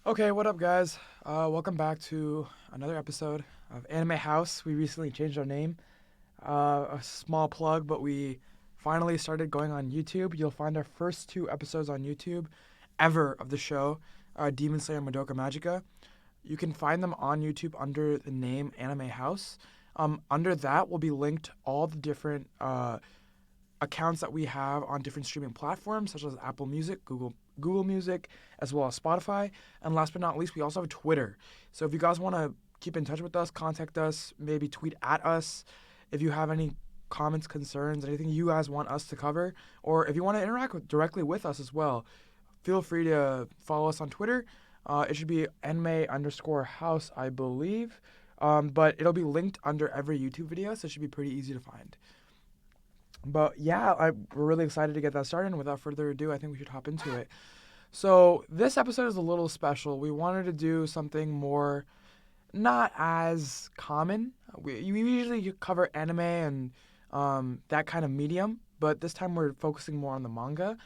Okay, what up, guys? Welcome back to another episode of Anime House. We recently changed our name. A small plug, but we finally started going on YouTube. You'll find our first two episodes on YouTube ever of the show, Demon Slayer Madoka Magica. You can find them on YouTube under the name Anime House. Under that will be linked all the different accounts that we have on different streaming platforms such as Apple Music, Google Music, as well as Spotify. And last but not least, we also have Twitter. So if you guys want to keep in touch with us, contact us, maybe tweet at us if you have any comments, concerns, anything you guys want us to cover, or if you want to directly with us as well, feel free to follow us on Twitter. It should be anime_house, I believe. But it'll be linked under every YouTube video, so it should be pretty easy to find. But yeah, we're really excited to get that started. And without further ado, I think we should hop into it. So this episode is a little special. We wanted to do something more not as common. We usually cover anime and that kind of medium, but this time we're focusing more on the manga.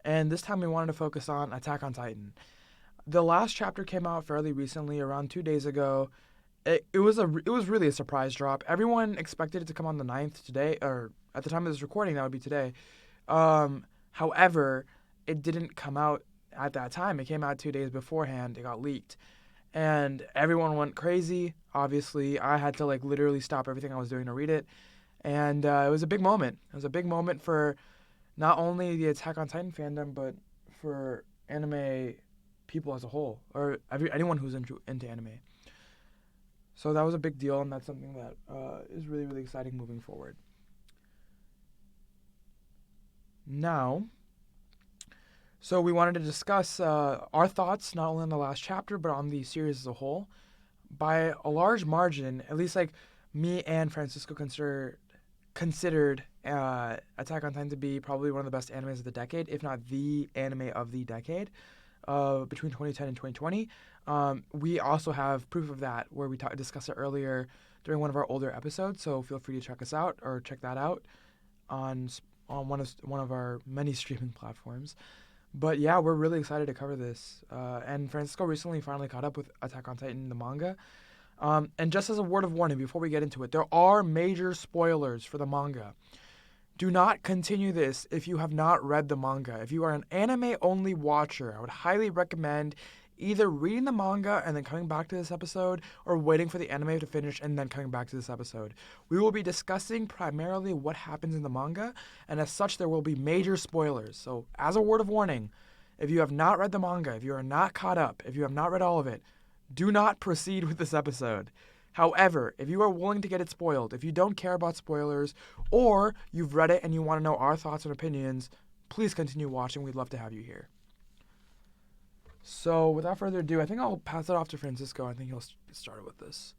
And this time we wanted to focus on Attack on Titan. The last chapter came out fairly recently, around 2 days ago. It was really a surprise drop. Everyone expected it to come on the 9th today, or at the time of this recording, that would be today. However, it didn't come out at that time. It came out 2 days beforehand. It got leaked, and everyone went crazy. Obviously, I had to like literally stop everything I was doing to read it, and it was a big moment. It was a big moment for not only the Attack on Titan fandom, but for anime people as a whole, or anyone who's into anime. So that was a big deal, and that's something that is really, really exciting moving forward. Now, so we wanted to discuss our thoughts not only on the last chapter but on the series as a whole. By a large margin, at least like me and Francisco considered Attack on Titan to be probably one of the best animes of the decade, if not the anime of the decade, between 2010 and 2020. We also have proof of that where we discussed it earlier during one of our older episodes. So feel free to check us out or check that out on one of our many streaming platforms. But yeah, we're really excited to cover this. And Francisco recently finally caught up with Attack on Titan, the manga. And just as a word of warning before we get into it, there are major spoilers for the manga. Do not continue this if you have not read the manga. If you are an anime only watcher, I would highly recommend either reading the manga and then coming back to this episode, or waiting for the anime to finish and then coming back to this episode. We will be discussing primarily what happens in the manga, and as such, there will be major spoilers. So, as a word of warning, if you have not read the manga, if you are not caught up, if you have not read all of it, do not proceed with this episode. However, if you are willing to get it spoiled, if you don't care about spoilers, or you've read it and you want to know our thoughts and opinions, please continue watching. We'd love to have you here. So, without further ado, I think I'll pass it off to Francisco. I think he'll get started with this.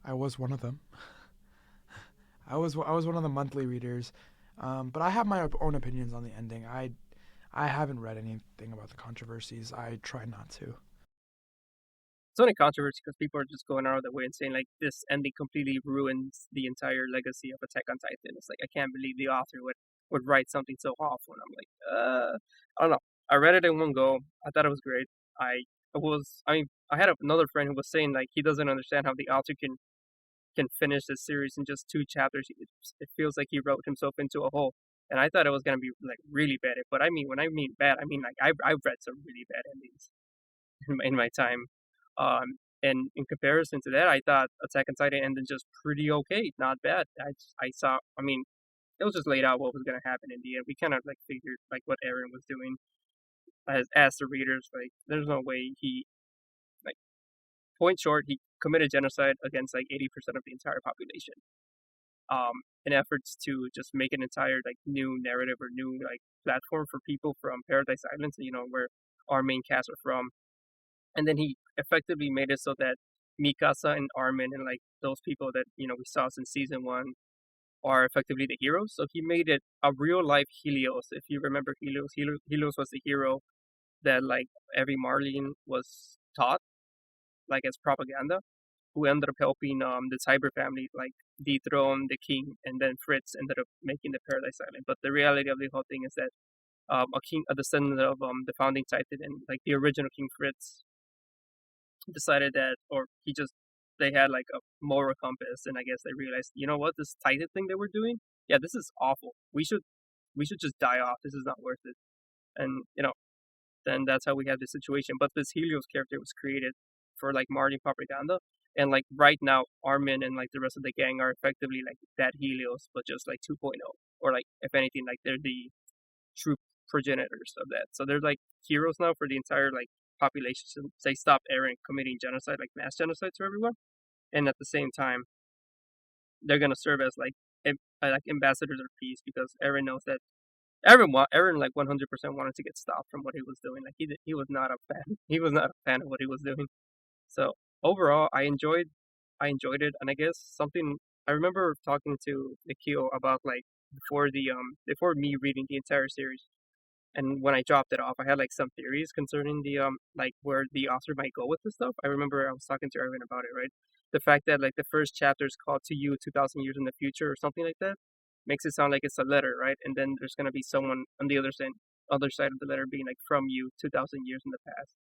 I was one of them. I was one of the monthly readers, but I have my own opinions on the ending. I haven't read anything about the controversies. I try not to. It's only controversy because people are just going out of their way and saying like this ending completely ruins the entire legacy of Attack on Titan. It's like I can't believe the author would write something so awful. And I'm like, I don't know. I read it in one go. I thought it was great. I mean, I had another friend who was saying like he doesn't understand how the author can finish this series in just two chapters. It feels like he wrote himself into a hole. And I thought it was gonna be like really bad. But I mean, when I mean bad, I mean like I've read some really bad endings in my time. And in comparison to that, I thought Attack on Titan ended just pretty okay, not bad. I saw, I mean, it was just laid out what was gonna happen in the end. We kind of like figured like what Aaron was doing as the readers. Like, there's no way he like point short, he committed genocide against like 80% of the entire population. In efforts to just make an entire like new narrative or new like platform for people from Paradise Islands, where our main cast are from, and then he effectively made it so that Mikasa and Armin and like those people that we saw since season one are effectively the heroes. So he made it a real life Helios. If you remember Helios, Helios was the hero that like every Marlene was taught like as propaganda, who ended up helping the Cyber family like dethrone the king, and then Fritz ended up making the Paradise Island. But the reality of the whole thing is that a descendant of the founding Titan and like the original King Fritz decided that, or he just they had like a moral compass, and I guess they realized, you know what, this Titan thing that we're doing, yeah, this is awful. We should just die off. This is not worth it. And then that's how we have this situation. But this Helios character was created for like Martin propaganda, and like right now, Armin and like the rest of the gang are effectively like that Helios, but just like 2.0, or like if anything, like they're the true progenitors of that. So they're like heroes now for the entire like population. So they stop Eren committing genocide, like mass genocide to everyone, and at the same time, they're gonna serve as like ambassadors of peace, because Eren knows that Eren like 100% wanted to get stopped from what he was doing. Like he was not a fan. He was not a fan of what he was doing. So overall, I enjoyed it, and I guess something I remember talking to Nikhil about like before me reading the entire series, and when I dropped it off, I had like some theories concerning the like where the author might go with this stuff. I remember I was talking to Erwin about it, right? The fact that like the first chapter is called "To You 2,000 Years in the Future" or something like that makes it sound like it's a letter, right? And then there's gonna be someone on the other side of the letter being like "From you 2,000 years in the past."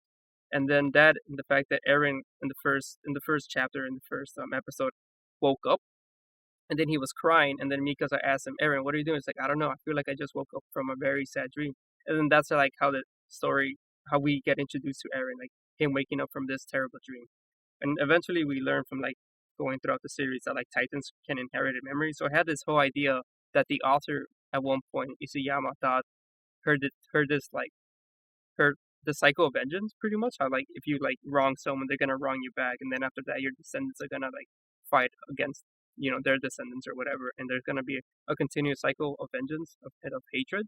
And then that, and the fact that Aaron in the first chapter, in the first episode, woke up, and then he was crying, and then Mikasa asked him, Aaron, what are you doing? It's like, I don't know, I feel like I just woke up from a very sad dream. And then that's like how we get introduced to Aaron, like him waking up from this terrible dream. And eventually we learn from like going throughout the series that like Titans can inherit a memory. So I had this whole idea that the author at one point, Isayama, thought heard this like heard the cycle of vengeance, pretty much. How like if you like wrong someone, they're gonna wrong you back, and then after that, your descendants are gonna like fight against their descendants or whatever, and there's gonna be a continuous cycle of vengeance of hatred.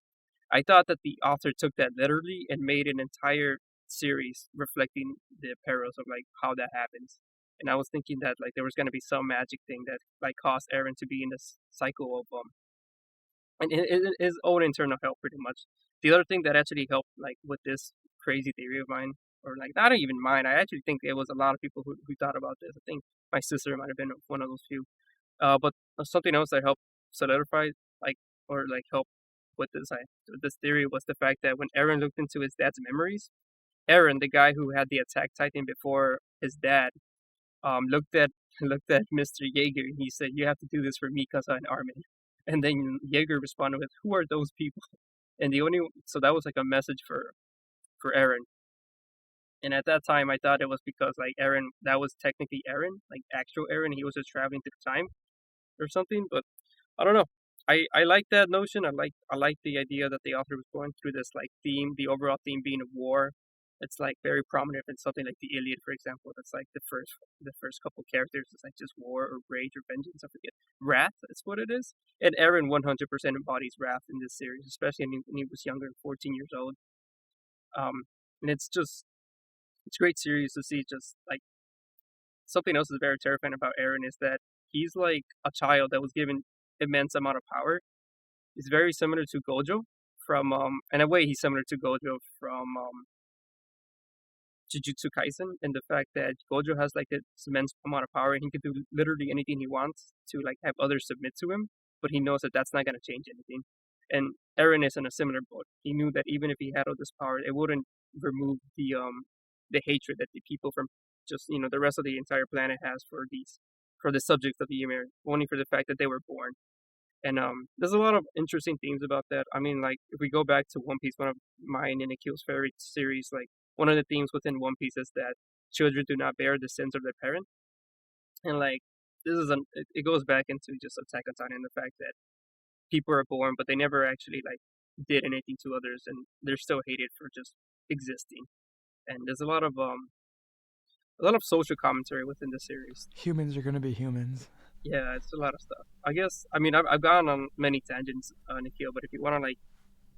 I thought that the author took that literally and made an entire series reflecting the perils of like how that happens. And I was thinking that like there was gonna be some magic thing that like caused Aaron to be in this cycle of and his own internal help, pretty much. The other thing that actually helped like with this crazy theory of mine, or like not even mine, I actually think it was a lot of people who thought about this. I think my sister might have been one of those few. But something else that helped solidify like or like help with this theory was the fact that when Aaron looked into his dad's memories, Aaron, the guy who had the attack Titan before his dad, looked at looked at Mr. Jaeger, and he said, "You have to do this for Mikasa and Armin." And then Jaeger responded with, "Who are those people?" And the only so that was like a message for Eren. And at that time, I thought it was because like Eren, that was technically Eren, like actual Eren. He was just traveling through time or something. But I don't know. I like that notion. I like the idea that the author was going through this like theme, the overall theme being of war. It's like very prominent in something like the Iliad, for example. That's like the first couple characters is like just war or rage or vengeance. I forget. Wrath is what it is. And Eren 100% embodies wrath in this series, especially when he was younger, 14 years old. And it's a great series to see. Just like something else is very terrifying about Eren is that he's like a child that was given immense amount of power. He's very similar to Gojo from in a way he's similar to Gojo from Jujutsu Kaisen, and the fact that Gojo has like this immense amount of power and he can do literally anything he wants to like have others submit to him, but he knows that that's not going to change anything. And Eren is in a similar boat. He knew that even if he had all this power, it wouldn't remove the hatred that the people from just the rest of the entire planet has for the subjects of the Ymir, only for the fact that they were born. And there's a lot of interesting themes about that. I mean, like if we go back to One Piece, one of mine and Nikhil's favorite series, like one of the themes within One Piece is that children do not bear the sins of their parent, and like it goes back into just Attack on Titan and the fact that people are born, but they never actually like did anything to others, and they're still hated for just existing. And there's a lot of social commentary within the series. Humans are gonna be humans. Yeah, it's a lot of stuff. I guess I mean I've gone on many tangents, Nikhil, but if you want to like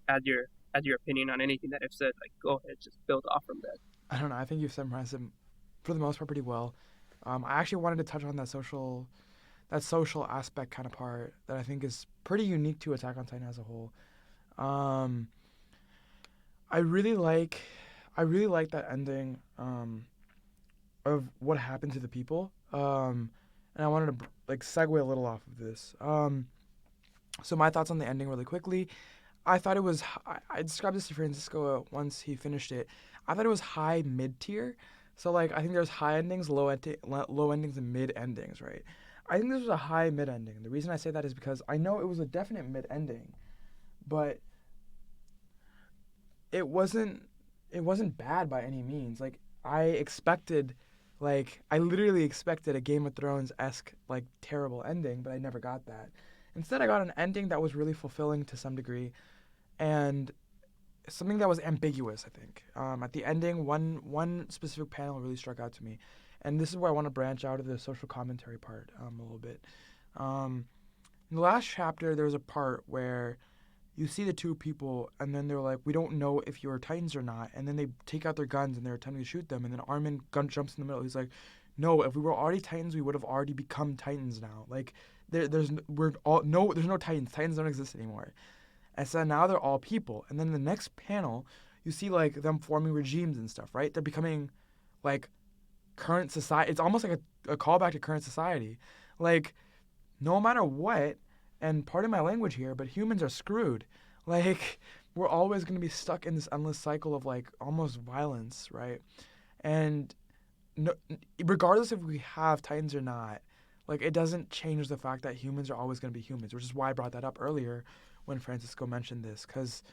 add your opinion on anything that I've said, like go ahead, just build off from that. I don't know. I think you've summarized them for the most part pretty well. I actually wanted to touch on that social aspect kind of part that I think is pretty unique to Attack on Titan as a whole. Um, I really like I really like that ending of what happened to the people. And I wanted to like segue a little off of this. So my thoughts on the ending really quickly. I thought it was. I described this to Francisco once he finished it. I thought it was high mid tier. So like I think there's high endings, low endings, and mid endings, right? I think this was a high mid ending. The reason I say that is because I know it was a definite mid ending, but it wasn't it wasn't bad by any means. Like I expected, like I literally expected a Game of Thrones esque like terrible ending, but I never got that. Instead, I got an ending that was really fulfilling to some degree, and something that was ambiguous. I think at the ending, one specific panel really struck out to me, and this is where I want to branch out of the social commentary part a little bit. Um, in the last chapter, there was a part where you see the two people, and then they're like, "We don't know if you're Titans or not." And then they take out their guns and they're attempting to shoot them. And then Armin gun jumps in the middle. He's like, "No, if we were already Titans, we would have already become Titans now. Like, there's no Titans. Titans don't exist anymore." And so now they're all people. And then the next panel, you see like them forming regimes and stuff, right? They're becoming like current society. It's almost like a callback to current society. Like no matter what, and pardon my language here, but humans are screwed. Like, we're always going to be stuck in this endless cycle of like almost violence, right? And no, regardless if we have Titans or not, like it doesn't change the fact that humans are always going to be humans, which is why I brought that up earlier when Francisco mentioned this, because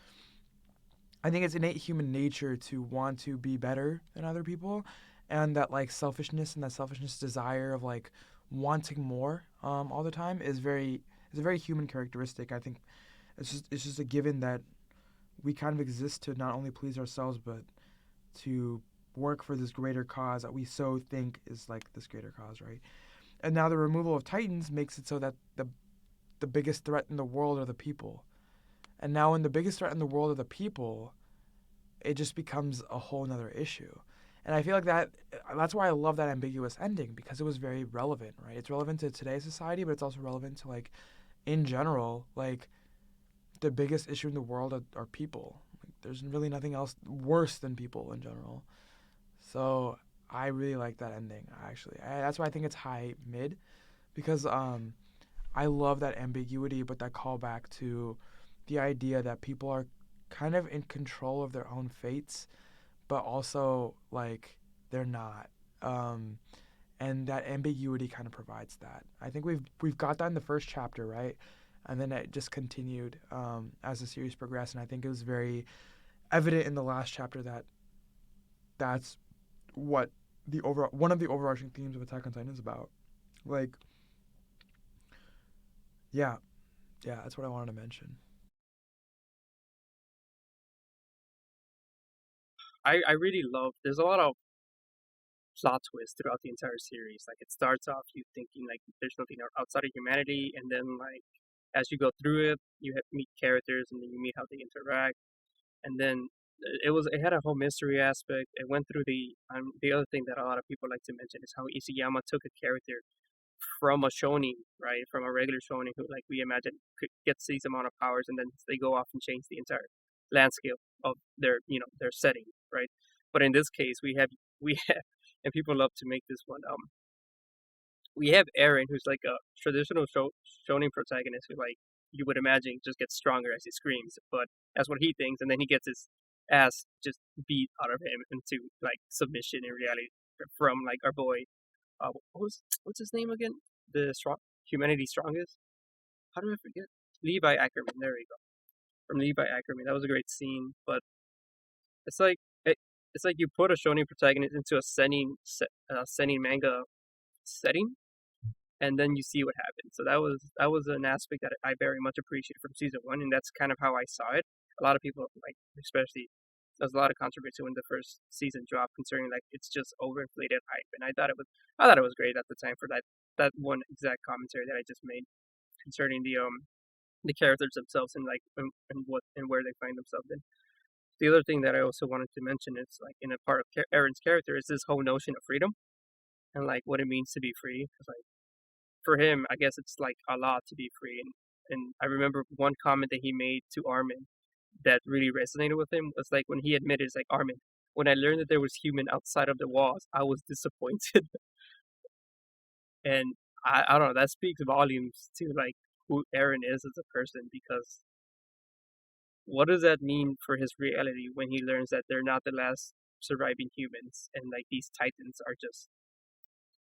I think it's innate human nature to want to be better than other people, and that like selfishness and that selfishness desire of like wanting more all the time is a very human characteristic. I think it's just a given that we kind of exist to not only please ourselves but to work for this greater cause that we so think is like this greater cause, right? And now the removal of Titans makes it so that the biggest threat in the world are the people. And now when the biggest threat in the world are the people, it just becomes a whole nother issue. And I feel like that's why I love that ambiguous ending because it was very relevant, right? It's relevant to today's society, but it's also relevant to like in general, like the biggest issue in the world are people. Like, there's really nothing else worse than people in general. So I really like that ending. Actually, that's why I think it's high mid because I love that ambiguity, but that callback to the idea that people are kind of in control of their own fates, but also like they're not. Um, and that ambiguity kind of provides that. I think we've got that in the first chapter, right? And then it just continued as the series progressed, and I think it was very evident in the last chapter that that's what the over one of the overarching themes of Attack on Titan is about. Like, yeah, yeah, that's what I wanted to mention. I really love. There's a lot of plot twists throughout the entire series. Like it starts off you thinking like there's nothing outside of humanity, and then like as you go through it, you meet characters, and then you meet how they interact, and then it had a whole mystery aspect. It went through the other thing that a lot of people like to mention is how Isayama took a character from a shonen, right, from a regular shonen who like we imagine gets these amount of powers, and then they go off and change the entire landscape of their their setting, right? But in this case, we have, and people love to make this one. We have Eren, who's like a traditional shonen protagonist who, like, you would imagine just gets stronger as he screams, but that's what he thinks, and then he gets his ass just beat out of him into like submission in reality from like our boy. What's his name again? The strong humanity strongest. How do I forget? Levi Ackerman. There we go. From Levi Ackerman. That was a great scene, but it's like it's like you put a shonen protagonist into a seinen manga setting, and then you see what happens. So that was an aspect that I very much appreciate from season one, and that's kind of how I saw it. A lot of people like, especially there's a lot of controversy when the first season dropped concerning like it's just overinflated hype, and I thought it was great at the time for that one exact commentary that I just made concerning the characters themselves and like and what and where they find themselves in. The other thing that I also wanted to mention is like in a part of Aaron's character is this whole notion of freedom and like what it means to be free. for him, I guess it's like a lot to be free. And I remember one comment that he made to Armin that really resonated with him was like when he admitted, it's like, Armin, when I learned that there was human outside of the walls, I was disappointed. And I don't know, that speaks volumes to like who Aaron is as a person, because what does that mean for his reality when he learns that they're not the last surviving humans, and like these titans are just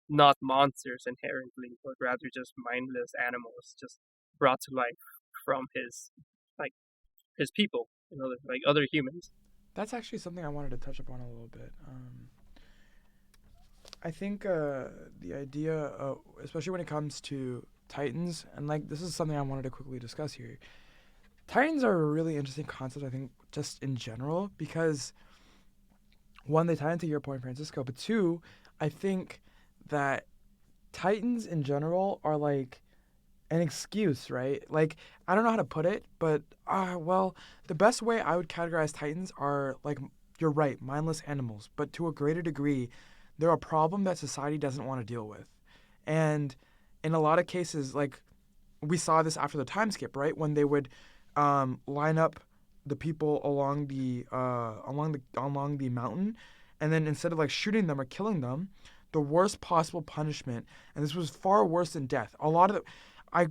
not monsters inherently, but rather just mindless animals just brought to life from his like his people, like other humans. That's actually something I wanted to touch upon a little bit. I think the idea, especially when it comes to Titans, and like this is something I wanted to quickly discuss here. Titans are a really interesting concept, I think, just in general, because one, they tie into your point, Francisco, but two, I think that Titans in general are like an excuse, right? Like, I don't know how to put it, but well, the best way I would categorize Titans are like, you're right, mindless animals, but to a greater degree, they're a problem that society doesn't want to deal with. And in a lot of cases, like we saw this after the time skip, right? When they would line up the people along the mountain, and then instead of like shooting them or killing them, the worst possible punishment, and this was far worse than death. A lot of the, I,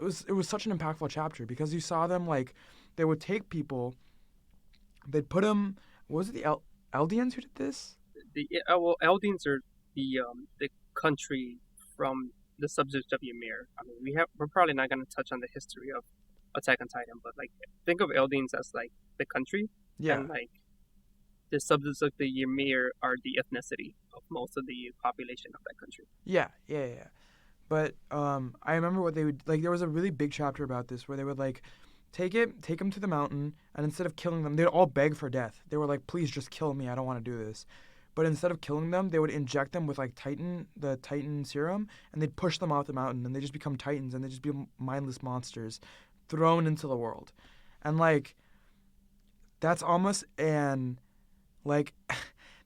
it was such an impactful chapter because you saw them like they would take people, they'd put them. What was it, the Eldians who did this? Well, Eldians are the country from the subject of Ymir. I mean, we're probably not going to touch on the history of Attack on Titan, but like think of Eldians as like the country, Yeah, and like the subjects of the Ymir are the ethnicity of most of the population of that country. yeah. But I remember what they would like. There was a really big chapter about this where they would like take them to the mountain, and instead of killing them, they'd all beg for death. They were like, "Please, just kill me. I don't want to do this." But instead of killing them, they would inject them with like the Titan serum, and they'd push them off the mountain, and they just become Titans, and they just be mindless monsters thrown into the world. And like that's almost an like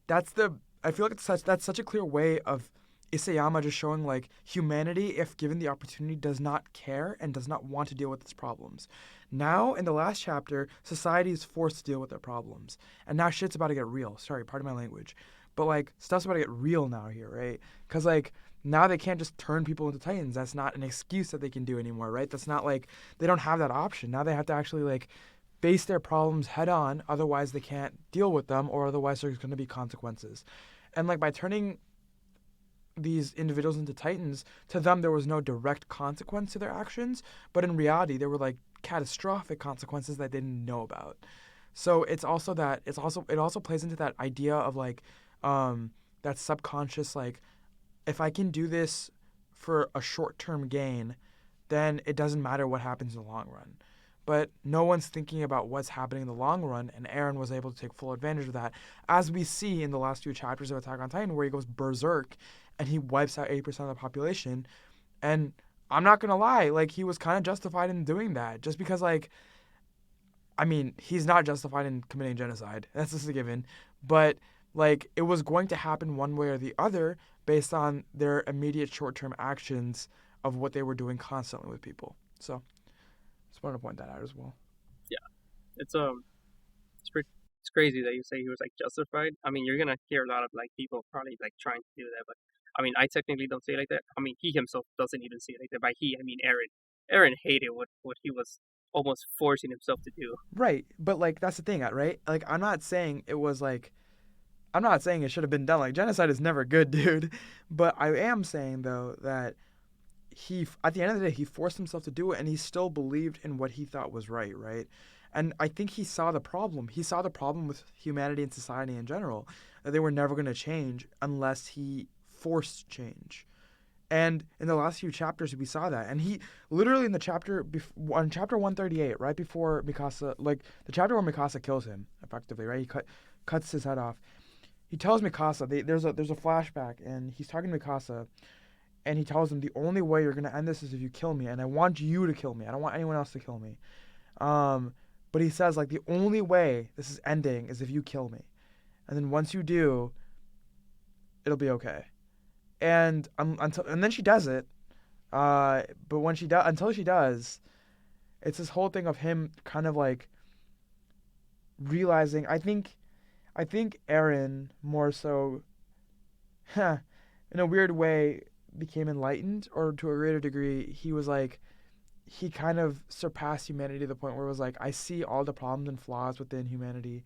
that's the I feel like that's such a clear way of Isayama just showing like humanity, if given the opportunity, does not care and does not want to deal with its problems. Now in the last chapter, society is forced to deal with their problems, and now shit's about to get real. Sorry, pardon my language, but like stuff's about to get real now here, right? Because like now they can't just turn people into titans. That's not an excuse that they can do anymore, right? That's not like they don't have that option. Now they have to actually like face their problems head on, otherwise they can't deal with them, or otherwise there's going to be consequences. And like by turning these individuals into titans, to them there was no direct consequence to their actions, but in reality there were like catastrophic consequences that they didn't know about. So it also plays into that idea of like that subconscious, like if I can do this for a short-term gain, then it doesn't matter what happens in the long run. But no one's thinking about what's happening in the long run, and Aaron was able to take full advantage of that, as we see in the last few chapters of Attack on Titan, where he goes berserk and he wipes out 80% of the population. And I'm not gonna lie, like he was kind of justified in doing that, just because like I mean he's not justified in committing genocide. That's just a given. But like it was going to happen one way or the other based on their immediate short-term actions of what they were doing constantly with people. So just wanted to point that out as well. Yeah, it's it's pretty, it's crazy that you say he was like justified. I mean, you're gonna hear a lot of like people probably like trying to do that, but I mean, I technically don't say it like that. I mean, he himself doesn't even say it like that. By he, I mean Aaron. Aaron hated what he was almost forcing himself to do. Right, but like that's the thing, right? Like I'm not saying it was like I'm not saying it should have been done. Like genocide is never good, dude. But I am saying though that he at the end of the day he forced himself to do it, and he still believed in what he thought was right, right? And I think he saw the problem. He saw the problem with humanity and society in general, that they were never going to change unless he forced change. And in the last few chapters, we saw that. And he literally in the on chapter 138, right before Mikasa, like the chapter where Mikasa kills him, effectively, right? He cuts his head off. He tells Mikasa, there's a flashback, and he's talking to Mikasa, and he tells him the only way you're gonna end this is if you kill me, and I want you to kill me. I don't want anyone else to kill me. Um, but he says like the only way this is ending is if you kill me, and then once you do, it'll be okay. And then she does it, But when she does, until she does, it's this whole thing of him kind of like realizing. I think Aaron more so, in a weird way, became enlightened, or to a greater degree, he was like he kind of surpassed humanity to the point where it was like I see all the problems and flaws within humanity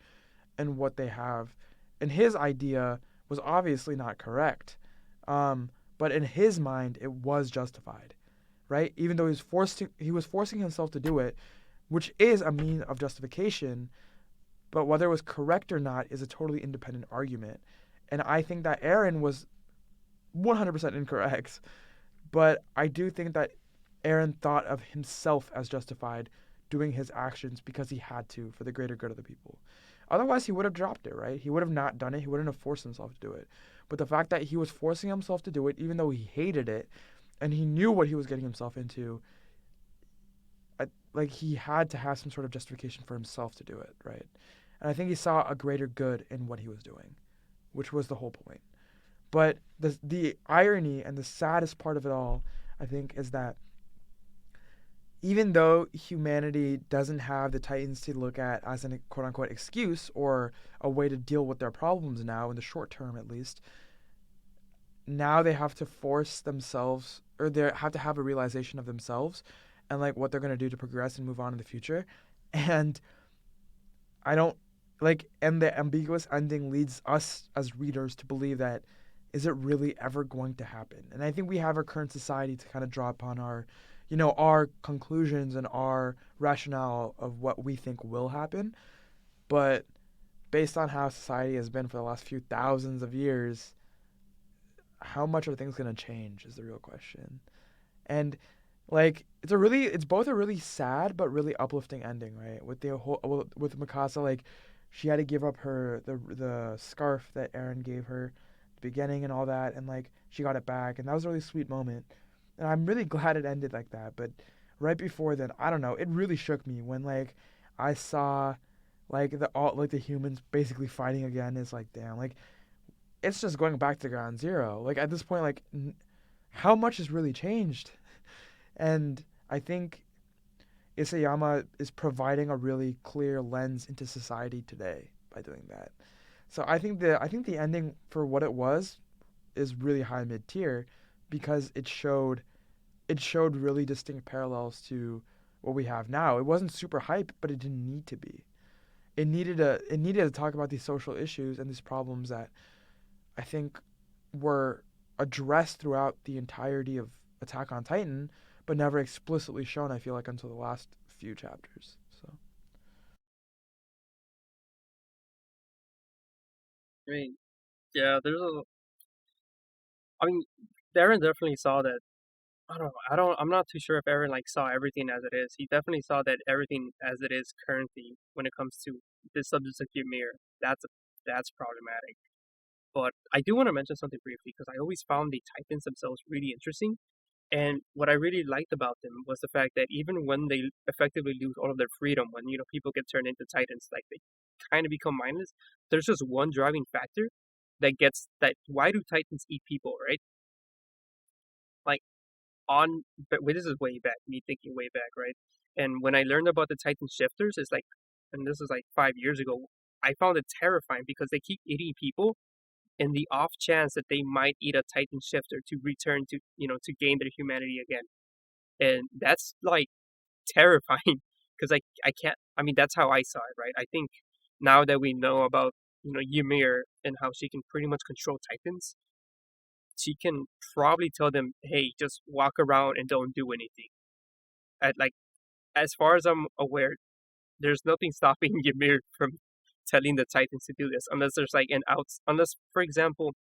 and what they have, and his idea was obviously not correct, um, but in his mind it was justified, right? Even though he was forcing himself to do it, which is a mean of justification, but whether it was correct or not is a totally independent argument. And I think that Aaron was 100% incorrect, but I do think that Aaron thought of himself as justified doing his actions because he had to for the greater good of the people. Otherwise, he would have dropped it, right? He would have not done it. He wouldn't have forced himself to do it. But the fact that he was forcing himself to do it, even though he hated it and he knew what he was getting himself into, like he had to have some sort of justification for himself to do it, right? And I think he saw a greater good in what he was doing, which was the whole point. But the irony and the saddest part of it all, I think, is that even though humanity doesn't have the Titans to look at as an quote unquote excuse or a way to deal with their problems now, in the short term at least, now they have to force themselves, or they have to have a realization of themselves and like what they're going to do to progress and move on in the future. And I don't and the ambiguous ending leads us as readers to believe that is it really ever going to happen? And I think we have our current society to kind of draw upon our conclusions and our rationale of what we think will happen. But based on how society has been for the last few thousands of years, how much are things going to change is the real question. And it's both a really sad but really uplifting ending, right? With the whole with Mikasa, like she had to give up the scarf that Aaron gave her at the beginning and all that, and like she got it back, and that was a really sweet moment. And I'm really glad it ended like that. But right before then, I don't know, it really shook me when like I saw the humans basically fighting again. It's like damn, like it's just going back to ground zero. Like at this point, like how much has really changed? And I think Isayama is providing a really clear lens into society today by doing that. So I think the ending for what it was is really high mid tier because it showed really distinct parallels to what we have now. It wasn't super hype, but it didn't need to be. It needed to talk about these social issues and these problems that I think were addressed throughout the entirety of Attack on Titan, but never explicitly shown. I feel like until the last few chapters. So I mean, yeah, I mean, Darren definitely saw that. I don't know. I'm not too sure if Aaron like saw everything as it is. He definitely saw that everything as it is currently when it comes to the subject of Ymir. That's problematic. But I do want to mention something briefly because I always found the Titans themselves really interesting. And what I really liked about them was the fact that even when they effectively lose all of their freedom, when people get turned into Titans, like they kind of become mindless, there's just one driving factor that gets that. Why do Titans eat people, right? Like but this is way back, me thinking way back, right? And when I learned about the Titan shifters, and this is like 5 years ago, I found it terrifying because they keep eating people in the off chance that they might eat a Titan shifter to return to gain their humanity again. And that's like terrifying because I can't, I mean, that's how I saw it, right? I think now that we know about, Ymir and how she can pretty much control Titans, she can probably tell them, hey, just walk around and don't do anything. Like, as far as I'm aware, there's nothing stopping Ymir from telling the Titans to do this, unless there's like unless, for example,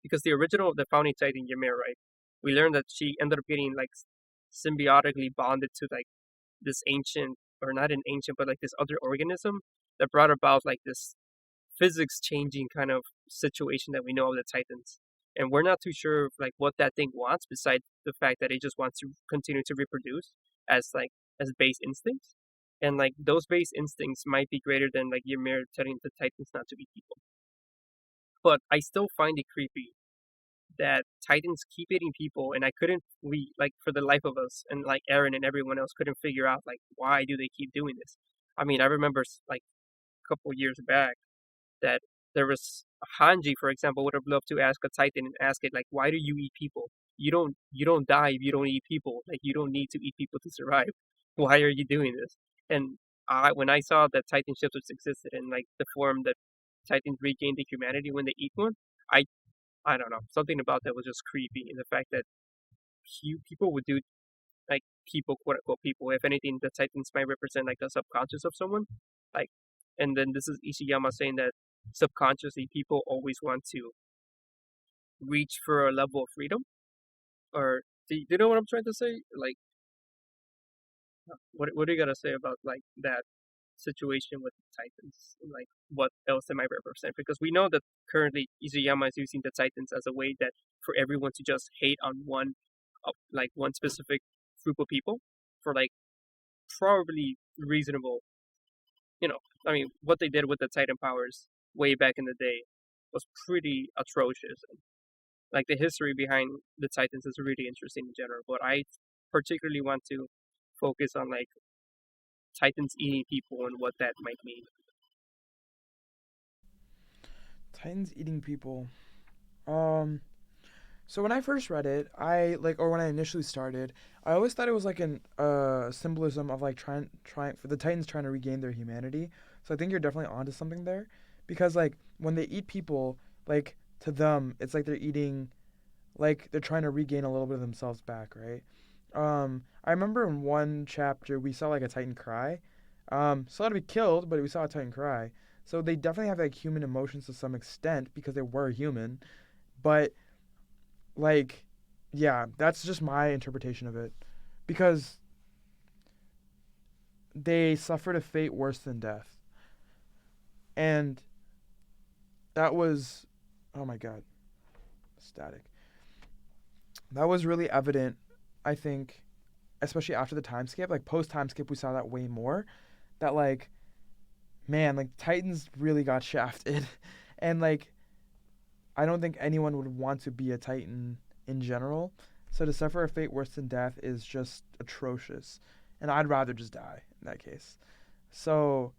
because the founding Titan Ymir, right? We learned that she ended up getting like symbiotically bonded to like this ancient, or not an ancient, but like this other organism that brought about like this physics changing kind of situation that we know of the Titans. And we're not too sure of, like what that thing wants, besides the fact that it just wants to continue to reproduce as like as base instincts. And like those base instincts might be greater than like Ymir telling the Titans not to be people. But I still find it creepy that Titans keep eating people, and I couldn't we like for the life of us, and like Aaron and everyone else couldn't figure out like why do they keep doing this. I mean, I remember like a couple years back that there was Hanji, for example, would have loved to ask a Titan and ask it like, why do you eat people? You don't die if you don't eat people. Like you don't need to eat people to survive. Why are you doing this? And when I saw that Titan ships existed and like the form that Titans regain the humanity when they eat one, I I don't know, something about that was just creepy. And the fact that people would do like people, quote unquote people. If anything, the Titans might represent like the subconscious of someone. Like, and then this is Ishiyama saying that subconsciously people always want to reach for a level of freedom. Or do you know what I'm trying to say? Like, what do you gotta say about like that situation with the Titans? Like, what else it might represent? Because we know that currently Ishiyama is using the Titans as a way that for everyone to just hate on like one specific group of people for like probably reasonable. You know, I mean, what they did with the Titan powers way back in the day was pretty atrocious. And, like the history behind the Titans is really interesting in general, but I particularly want to focus on like Titans eating people and what that might mean. Titans eating people. Um, so when I first read it, I like, or when I initially started, I always thought it was like an symbolism of like trying for the Titans trying to regain their humanity. So I think you're definitely onto something there, because like when they eat people, like to them, it's like they're eating, like they're trying to regain a little bit of themselves back, right? I remember in one chapter we saw like a Titan cry. Saw it be killed, but we saw a Titan cry. So they definitely have like human emotions to some extent because they were human. But like, yeah, that's just my interpretation of it, because they suffered a fate worse than death, and that was, oh my god, static. That was really evident, I think, especially after the time skip. Like post time skip, we saw that way more. That like, man, like Titans really got shafted, and like I don't think anyone would want to be a Titan in general. So to suffer a fate worse than death is just atrocious, and I'd rather just die in that case. So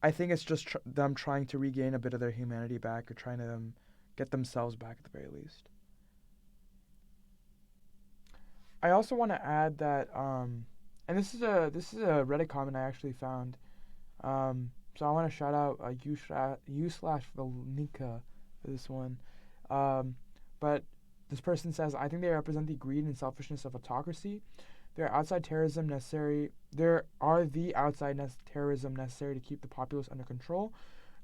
I think it's just them trying to regain a bit of their humanity back, or trying to get themselves back at the very least. I also want to add that, and this is a Reddit comment I actually found. So I want to shout out you slash Veronica for this one. Um, but this person says, I think they represent the greed and selfishness of autocracy. There are outside terrorism necessary. There are the outside terrorism necessary to keep the populace under control.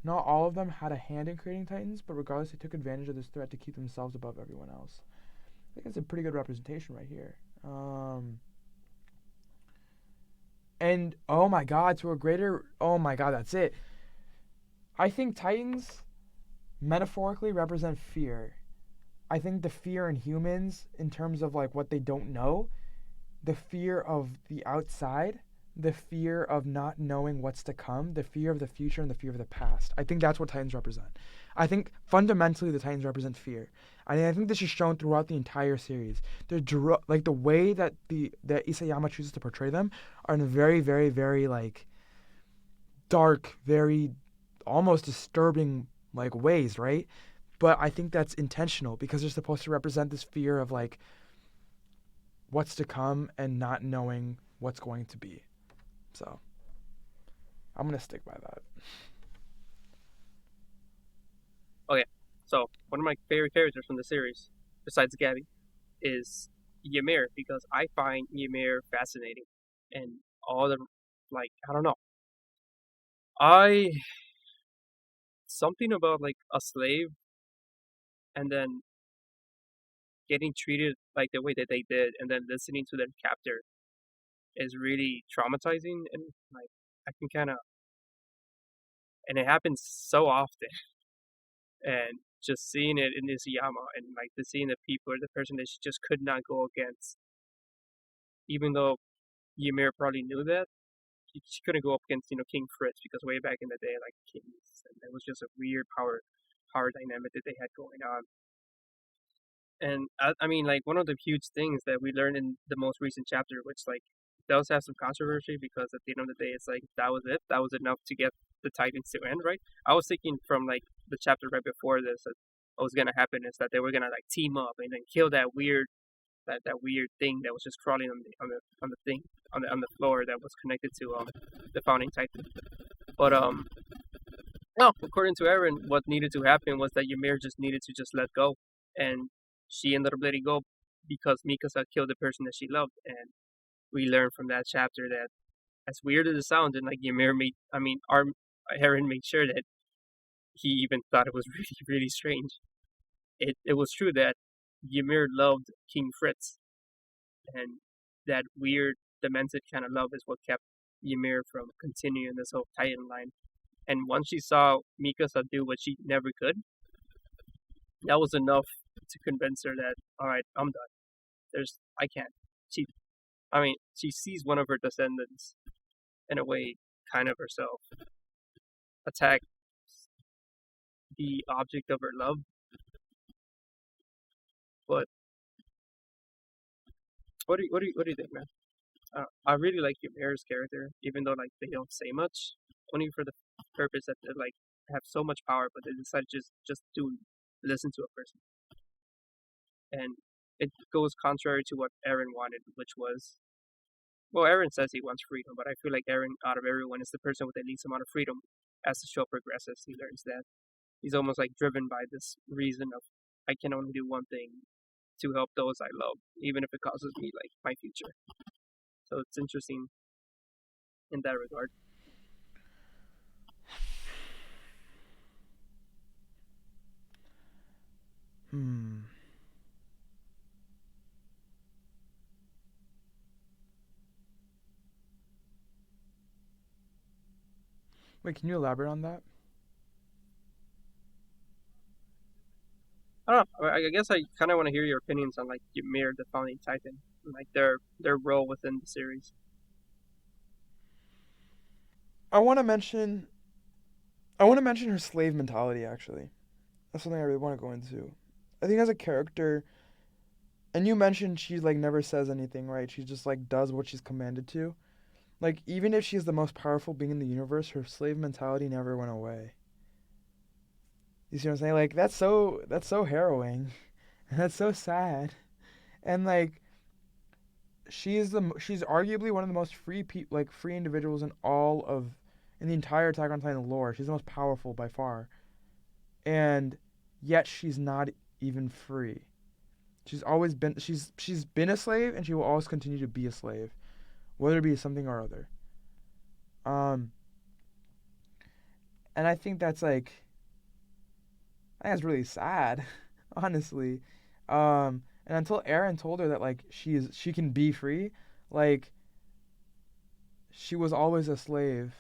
Not all of them had a hand in creating Titans, but regardless, they took advantage of this threat to keep themselves above everyone else. I think it's a pretty good representation right here. And oh my god, to a greater, oh my god, that's it. I think Titans metaphorically represent fear. I think the fear in humans, in terms of like what they don't know, the fear of the outside, the fear of not knowing what's to come, the fear of the future, and the fear of the past. I think that's what Titans represent. I think fundamentally the Titans represent fear. I think this is shown throughout the entire series. Like the way that that Isayama chooses to portray them are in very, very, very like dark, very almost disturbing like ways, right? But I think that's intentional because they're supposed to represent this fear of like what's to come and not knowing what's going to be. So I'm gonna stick by that. Okay, so one of my favorite characters from the series, besides Gabby, is Ymir because I find Ymir fascinating, and all the like I don't know, I something about like a slave and then getting treated like the way that they did, and then listening to their captor is really traumatizing, and like I can kind of, and it happens so often, and just seeing it in Nishiyama and like the seeing the people, the person that she just could not go against, even though Ymir probably knew that she couldn't go up against King Fritz because way back in the day like kings, and it was just a weird power dynamic that they had going on. And I mean, like one of the huge things that we learned in the most recent chapter, which like does have some controversy because at the end of the day, it's like that was it. That was enough to get the Titans to end, right? I was thinking from like the chapter right before this that what was gonna happen is that they were gonna like team up and then kill that weird thing that was just crawling on the thing on the floor that was connected to the founding Titan. But no, according to Aaron, what needed to happen was that Ymir just needed to just let go, and she ended up letting go because Mikasa killed the person that she loved, and we learned from that chapter that as weird as it sounds, and like Ymir made, I mean, our Aaron made sure that he even thought it was really really strange. It was true that Ymir loved King Fritz, and that weird demented kind of love is what kept Ymir from continuing this whole Titan line. And once she saw Mikasa do what she never could, that was enough to convince her that all right, I'm done. I can't. She, I mean, she sees one of her descendants in a way, kind of herself, attack the object of her love. But what do you think, man? I really like Ymir's character, even though like they don't say much, only for the purpose that they like have so much power, but they decide just to listen to a person, and it goes contrary to what Aaron wanted, which was well, Aaron says he wants freedom, but I feel like Aaron, out of everyone, is the person with the least amount of freedom. As the show progresses, he learns that he's almost like driven by this reason of I can only do one thing to help those I love, even if it causes me like my future. So it's interesting in that regard. Hmm. Wait, can you elaborate on that? I don't know. I guess I kind of want to hear your opinions on like Ymir, the founding Titan, and like their role within the series. I want to mention. I want to mention her slave mentality. Actually, that's something I really want to go into. I think as a character, and you mentioned she like never says anything, right? She just like does what she's commanded to. Like even if she's the most powerful being in the universe, her slave mentality never went away. You see what I'm saying? Like that's so harrowing, and that's so sad. And like she's arguably one of the most like free individuals in all of in the entire Attack on Titan lore. She's the most powerful by far, and yet she's not even free. She's been a slave, and she will always continue to be a slave, whether it be something or other. Um, and I think that's really sad, honestly. And until Aaron told her that like she can be free, like she was always a slave.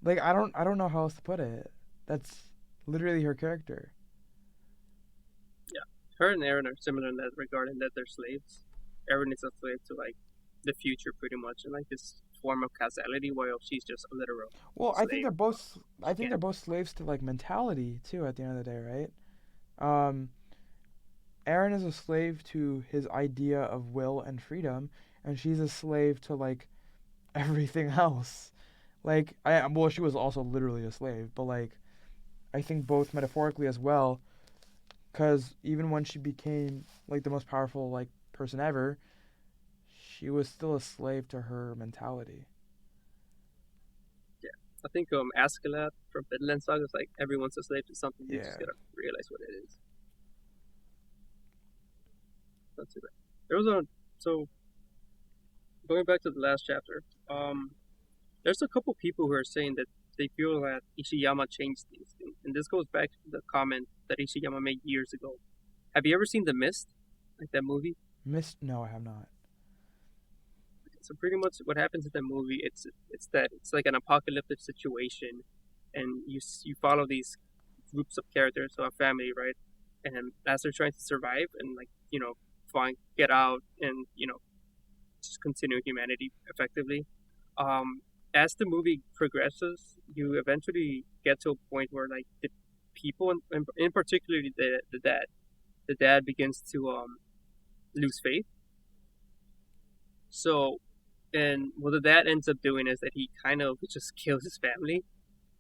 Like I don't know how else to put it. That's literally her character. Yeah, her and Aaron are similar in that regard, in that they're slaves. Aaron is a slave to like the future, pretty much, and like this form of causality, while she's just a literal Well, I think slave. they're both. I She think they're can't. both slaves to like mentality too. At the end of the day, right? Um, Aaron is a slave to his idea of will and freedom, and she's a slave to like everything else. Like well, she was also literally a slave, but like I think both metaphorically as well, because even when she became like the most powerful like person ever, she was still a slave to her mentality. Yeah, I think Askeladd from Vinland Saga is like everyone's a slave to something. You just Yeah. gotta realize what it is. Not too bad. There was a so going back to the last chapter. There's a couple people who are saying that they feel that Ishiyama changed things, and this goes back to the comment that Ishiyama made years ago. Have you ever seen The Mist, like that movie? Missed? No, I have not. So pretty much what happens in that movie, it's that it's like an apocalyptic situation, and you follow these groups of characters, so a family, right? And as they're trying to survive and like find get out and just continue humanity effectively. Um, as the movie progresses, you eventually get to a point where like the people, in particular the dad, the dad begins to lose faith. So, and what the dad ends up doing is that he kind of just kills his family,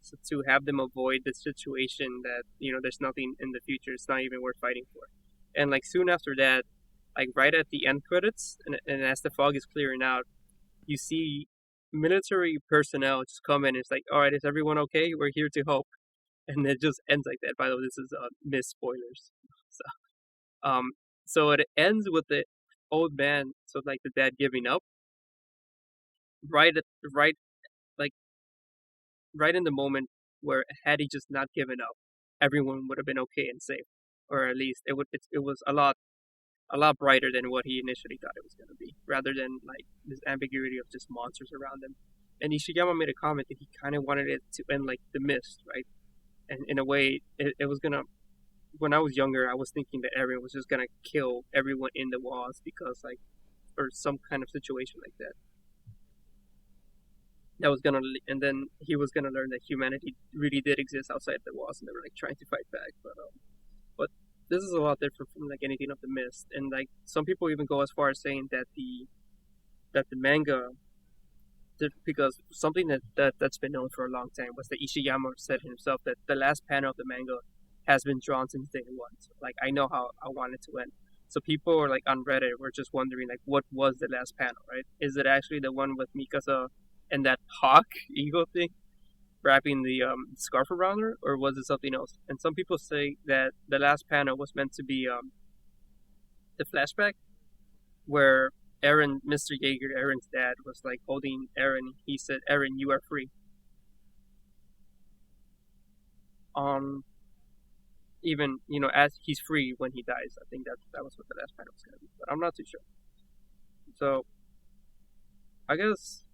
so to have them avoid the situation that there's nothing in the future. It's not even worth fighting for. And like soon after that, like right at the end credits, and as the fog is clearing out, you see military personnel just come in. It's like, all right, is everyone okay? We're here to help, and it just ends like that. By the way, this is miss spoilers. So, so it ends with the old man, so like the dad giving up, right at right like right in the moment where had he just not given up, everyone would have been okay and safe, or at least it was a lot brighter than what he initially thought it was going to be, rather than like this ambiguity of just monsters around him. And Ishiyama made a comment that he kind of wanted it to end like The Mist, right? And in a way, it was gonna. When I was younger, I was thinking that Eren was just gonna kill everyone in the walls because like, or some kind of situation like that. That was gonna, and then he was gonna learn that humanity really did exist outside the walls, and they were like trying to fight back. But this is a lot different from like anything of The Mist, and like some people even go as far as saying that the manga, because something that's been known for a long time was that Ishiyama said himself that the last panel of the manga has been drawn since day one. So, like I know how I want it to end. So people are like on Reddit were just wondering like what was the last panel, right? Is it actually the one with Mikasa and that hawk eagle thing wrapping the scarf around her, or was it something else? And some people say that the last panel was meant to be the flashback where Mr. Jaeger, Eren's dad, was like holding Eren. He said, "Eren, you are free." Um, Even as he's free when he dies. I think that was what the last panel was gonna be, but I'm not too sure. So I guess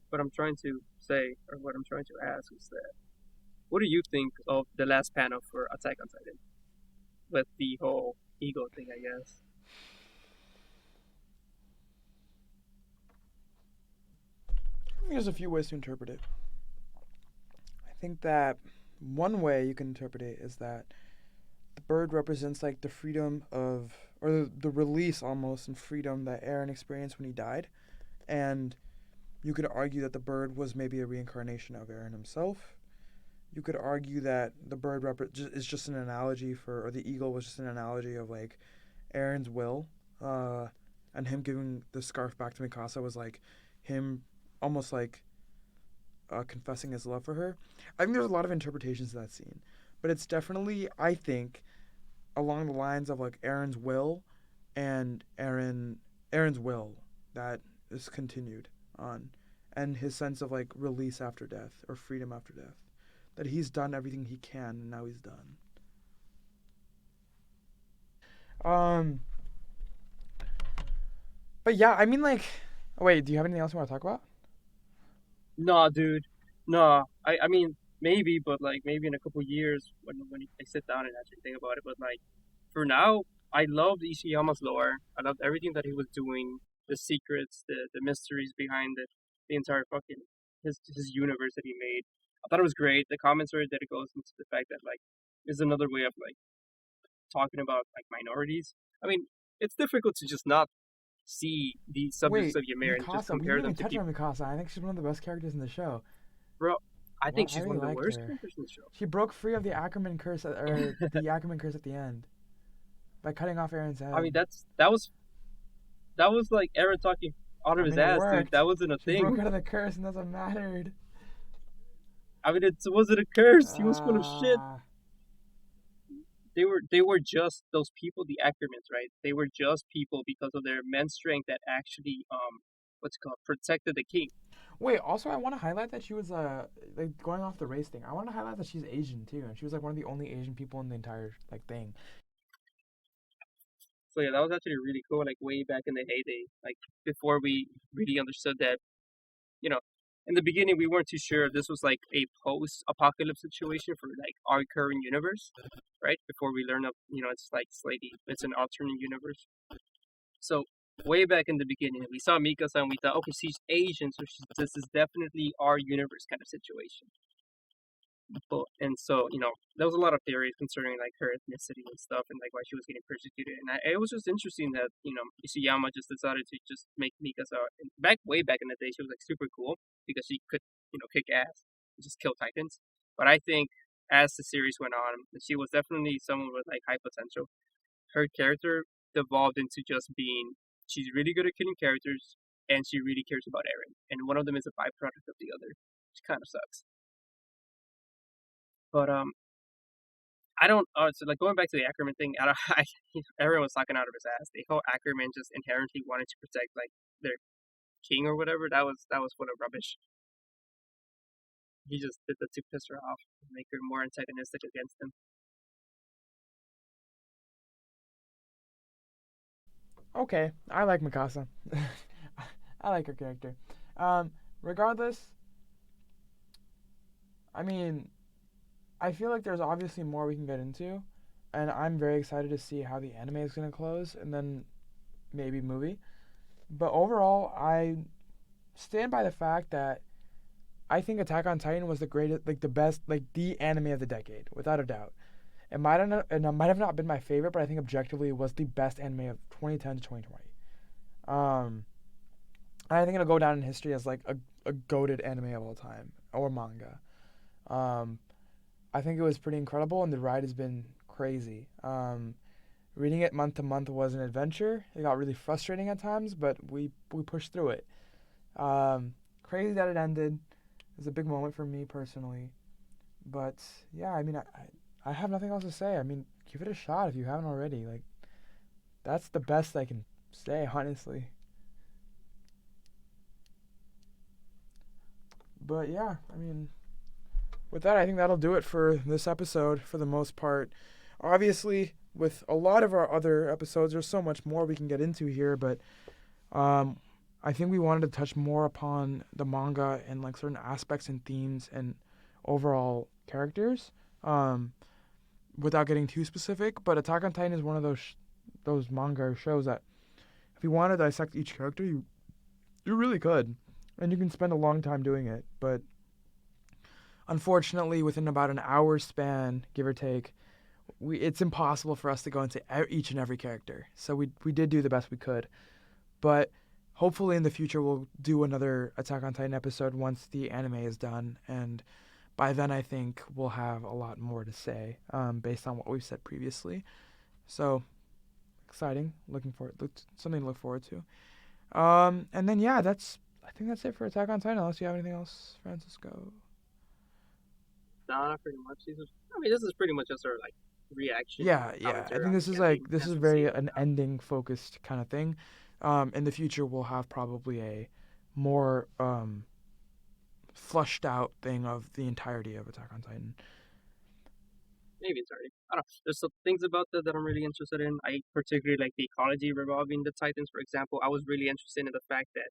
what I'm trying to say, or what I'm trying to ask, is that what do you think of the last panel for Attack on Titan with the whole ego thing? I guess. I think there's a few ways to interpret it. I think that one way you can interpret it is that the bird represents like the freedom of, or the release almost and freedom that Eren experienced when he died. And you could argue that the bird was maybe a reincarnation of Eren himself. You could argue that the bird is just an analogy for, or the eagle was just an analogy of like Eren's will, uh, and him giving the scarf back to Mikasa was like him almost like confessing his love for her. I think there's a lot of interpretations of that scene, but it's definitely, I think, along the lines of like Eren's will and Eren's will that is continued on, and his sense of like release after death or freedom after death. That he's done everything he can and now he's done. Um, but yeah, I mean like, oh, wait, do you have anything else you want to talk about? Nah, dude. Nah. I mean maybe, but like maybe in a couple years when I sit down and actually think about it. But like for now, I loved Ishiyama's lore. I loved everything that he was doing, the secrets, the mysteries behind the entire fucking his universe that he made. I thought it was great. The commentary that it goes into the fact that like is another way of like talking about like minorities. I mean, it's difficult to just not see the subjects Wait, of Ymir and just Mikasa. We didn't compare them even to touch people. on Mikasa. I think she's one of the best characters in the show. Bro, I think What? I she's really one of the liked worst her. characters in the show. She broke free of the Ackerman curse, or the Ackerman curse at the end by cutting off Aaron's I mean, head. that was like Aaron talking out of I his mean, it ass, dude. worked. That wasn't a She broke thing. out of the curse, and that's what mattered. I mean, it wasn't a curse. He was full of shit. Ah. They were just those people, the Ackermans, right? They were just people because of their immense strength that actually what's it called, protected the king. Wait. Also, I want to highlight that she was like going off the race thing. I want to highlight that she's Asian too, and she was like one of the only Asian people in the entire like thing. So yeah, that was actually really cool. Like way back in the heyday, like before we really understood that you know, in the beginning we weren't too sure if this was like a post-apocalypse situation for like our current universe, right? Before we learn of it's like slightly it's an alternate universe. So way back in the beginning, we saw Mikasa and we thought, okay, she's Asian, so this is definitely our universe kind of situation. And so, there was a lot of theories concerning like her ethnicity and stuff, and like why she was getting persecuted. And it was just interesting that Ishiyama just decided to just make Mikasa. And way back in the day, she was like super cool because she could kick ass and just kill titans. But I think as the series went on, she was definitely someone with like high potential. Her character devolved into just being she's really good at killing characters and she really cares about Eren. And one of them is a byproduct of the other, which kind of sucks. But I don't. So like going back to the Ackerman thing, I don't. Everyone was talking out of his ass. The whole Ackerman just inherently wanted to protect like their king or whatever. That was full of rubbish. He just did that to piss her off, and make her more antagonistic against him. Okay, I like Mikasa. I like her character. Um, Regardless, I mean, I feel like there's obviously more we can get into, and I'm very excited to see how the anime is going to close, and then maybe movie. But overall, I stand by the fact that I think Attack on Titan was the greatest, like the best, like the anime of the decade, without a doubt. It might have not been my favorite, but I think objectively it was the best anime of 2010 to 2020. Um, I think it'll go down in history as like a goated anime of all time or manga. Um, I think it was pretty incredible, and the ride has been crazy. Reading it month to month was an adventure. It got really frustrating at times, but we pushed through it. Crazy that it ended. It was a big moment for me personally. But yeah, I mean, I have nothing else to say. I mean, give it a shot if you haven't already. Like, that's the best I can say, honestly. But yeah, I mean, with that, I think that'll do it for this episode for the most part. Obviously, with a lot of our other episodes, there's so much more we can get into here, but um, I think we wanted to touch more upon the manga and like certain aspects and themes and overall characters without getting too specific. But Attack on Titan is one of those manga or shows that if you want to dissect each character, you really could, and you can spend a long time doing it. But unfortunately, within about an hour span, give or take, it's impossible for us to go into each and every character. So we did do the best we could, but hopefully in the future we'll do another Attack on Titan episode once the anime is done, and by then I think we'll have a lot more to say based on what we've said previously. So exciting, looking forward, something to look forward to. And then yeah, I think that's it for Attack on Titan. Unless you have anything else, Francisco. Nah, pretty much. I mean, this is pretty much just our like reaction Yeah, yeah. I commentary think on this the is ending this as is we see very it an now. ending focused kind of thing. In the future, we'll have probably a more flushed out thing of the entirety of Attack on Titan. Maybe it's already. I don't know. There's some things about that I'm really interested in. I particularly like the ecology revolving the Titans. For example, I was really interested in the fact that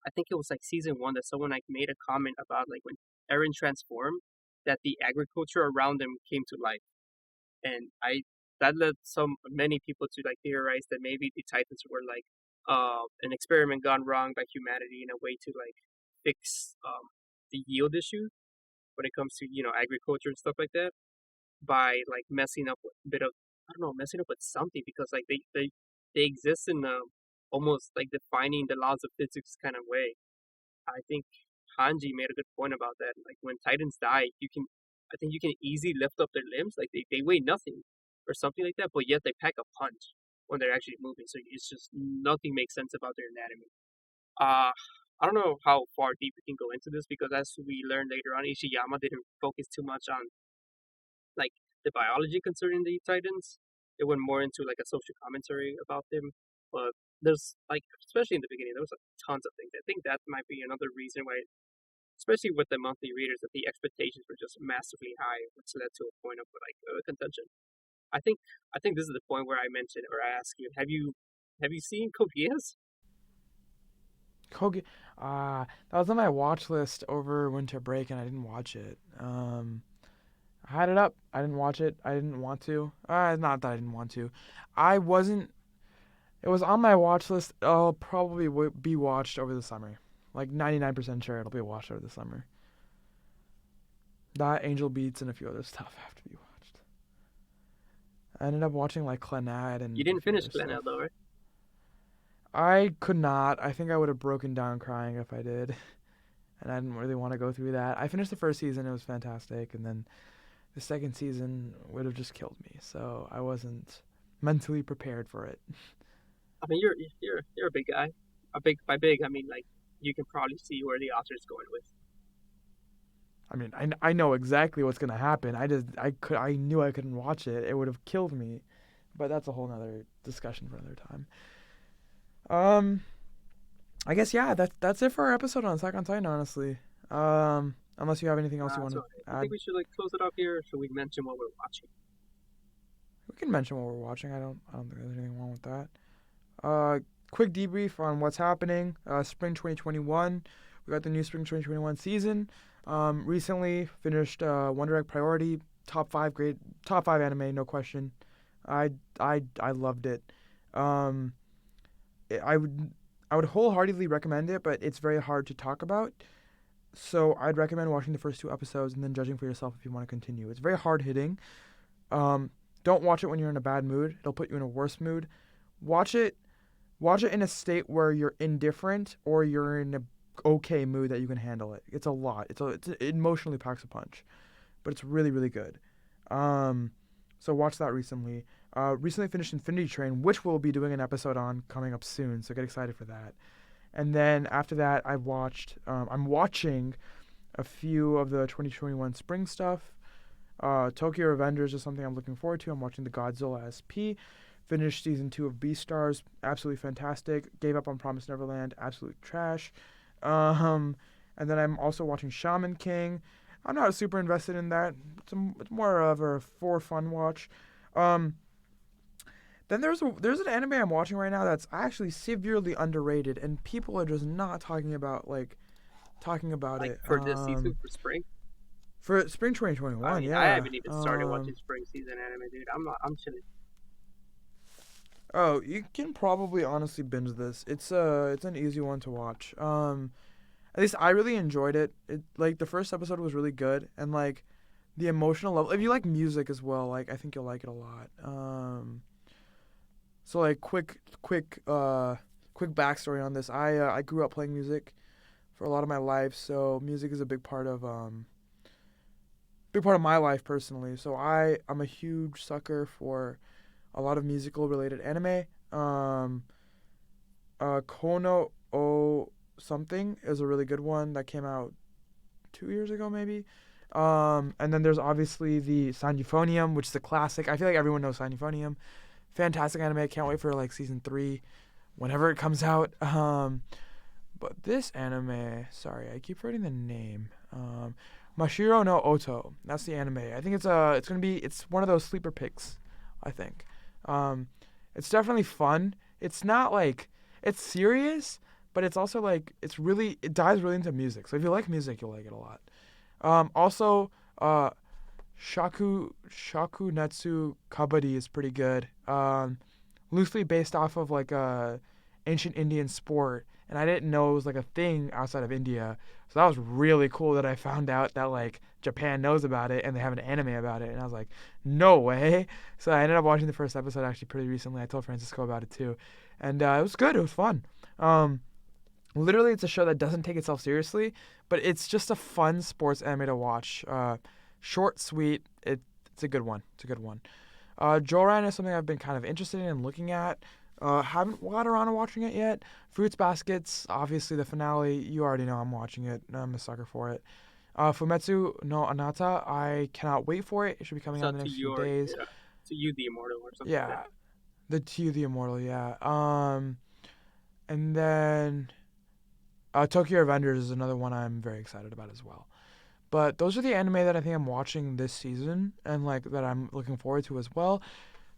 I think it was like season one that someone like made a comment about like when Eren transformed, that the agriculture around him came to life, and I that led many people to like theorize that maybe the Titans were like an experiment gone wrong by humanity in a way to like fix the yield issue when it comes to agriculture and stuff like that by like messing up with a bit of I don't know messing up with something because like they exist in almost like defining the laws of physics kind of way. I think Hanji made a good point about that. Like when Titans die, I think you can easily lift up their limbs. Like they weigh nothing or something like that, but yet they pack a punch when they're actually moving. So it's just nothing makes sense about their anatomy. Uh, I don't know how far deep we can go into this because as we learned later on, Ishiyama didn't focus too much on like the biology concerning the Titans. It went more into like a social commentary about them. But there's like, especially in the beginning, there was like, tons of things. I think that might be another reason why, especially with the monthly readers, that the expectations were just massively high, which led to a point of like contention. I think I think this is the point where I mentioned or I ask you, have you seen Code Geass? Kogi, that was on my watch list over winter break, and I didn't watch it. I had it up. I didn't watch it. I didn't want to. Not that I didn't want to. I wasn't. It was on my watch list. I'll probably be watched over the summer. Like 99% sure it'll be watched over the summer. That Angel Beats and a few other stuff have to be watched. I ended up watching like Clannad You and a didn't few finish other Glen stuff. though, right? I could not. I think I would have broken down crying if I did. And I didn't really want to go through that. I finished the first season, it was fantastic, and then the second season would have just killed me. So I wasn't mentally prepared for it. I mean, you're a big guy. A big by big, I mean like you can probably see where the author's going with. I mean, I know exactly what's gonna happen. I knew I couldn't watch it. It would have killed me. But that's a whole nother discussion for another time. Um, I guess yeah, that's it for our episode on Attack on Titan. Honestly, unless you have anything else you want So to I think add, we should like close it up here. Should we mention what we're watching? we can mention what we're watching. I don't think there's anything wrong with that. Uh, quick debrief on what's happening. Spring 2021. We got the new Spring 2021 season. Recently finished One Direct Priority. Top five anime, no question. I loved it. Um, I would wholeheartedly recommend it, but it's very hard to talk about. So I'd recommend watching the first two episodes and then judging for yourself if you want to continue. It's very hard hitting. Um, don't watch it when you're in a bad mood. It'll put you in a worse mood. Watch it Watch it in a state where you're indifferent or you're in a okay mood that you can handle it. It's a lot. It emotionally packs a punch, but it's really really good. Um, so watch that recently. Recently finished Infinity Train, which we'll be doing an episode on coming up soon. So get excited for that. And then after that, I'm watching a few of the 2021 spring stuff. Tokyo Revengers is something I'm looking forward to. I'm watching the Godzilla SP. Finished season 2 of Beastars, absolutely fantastic. Gave up on Promised Neverland, absolute trash. Um, and then I'm also watching Shaman King. I'm not super invested in that. It's more of a for fun watch. Um, then there's an anime I'm watching right now that's actually severely underrated, and people are just not talking about Like it. for this season for spring. For spring I 2021, mean, I yeah. haven't even started watching spring season anime, dude. I'm not. I'm chilling. Oh, you can probably honestly binge this. It's an easy one to watch. At least I really enjoyed it. It like the first episode was really good, and like the emotional level. If you like music as well, like I think you'll like it a lot. So like quick backstory on this. I grew up playing music for a lot of my life, so music is a big part of my life personally. So I'm a huge sucker for a lot of musical related anime. Kono o something is a really good one that came out 2 years ago maybe. And then there's obviously the San Euphonium, which is a classic. I feel like everyone knows San Euphonium. Fantastic anime. I can't wait for like season 3 whenever it comes out. But this anime, sorry, I keep forgetting the name. Mashiro no Oto. That's the anime. I think it's one of those sleeper picks, I think. Um, it's definitely fun. It's not like it's serious, but it's also like it dives really into music. So if you like music, you'll like it a lot. Also, Shaku Netsu Kabaddi is pretty good. Loosely based off of like a ancient Indian sport, and I didn't know it was like a thing outside of India. So that was really cool that I found out that like Japan knows about it and they have an anime about it, and I was like, no way. So I ended up watching the first episode actually pretty recently. I told Francisco about it too, and it was good. It was fun. Um, Literally, it's a show that doesn't take itself seriously, but it's just a fun sports anime to watch. Short, sweet. It's a good one. It's a good one. Joran is something I've been kind of interested in and looking at. Haven't got around to watching it yet. Fruits Baskets, obviously the finale. You already know I'm watching it. I'm a sucker for it. Fumetsu no Anata, I cannot wait for it. It should be coming out So in the to next few your, days. to you, the immortal or something like that. Yeah, the Immortal. Yeah. And then Tokyo Revengers is another one I'm very excited about as well. But those are the anime that I think I'm watching this season and like that I'm looking forward to as well.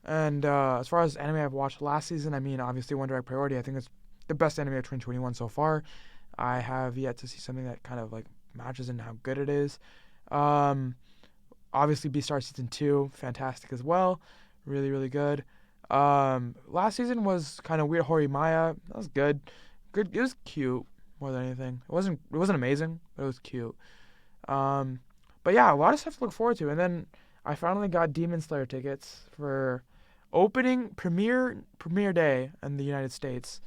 And as far as anime I've watched last season, I mean, obviously One Direct Priority. I think it's the best anime of 2021 so far. I have yet to see something that kind of like matches in how good it is. Um, Obviously Beastar season 2, fantastic as well, really really good. Last season was kind of weird. Horimaya, that was good. Good, it was cute more than anything. It wasn't amazing, but it was cute. Um, But yeah, a lot of stuff to look forward to. And then I finally got Demon Slayer tickets for opening premiere day in the United States.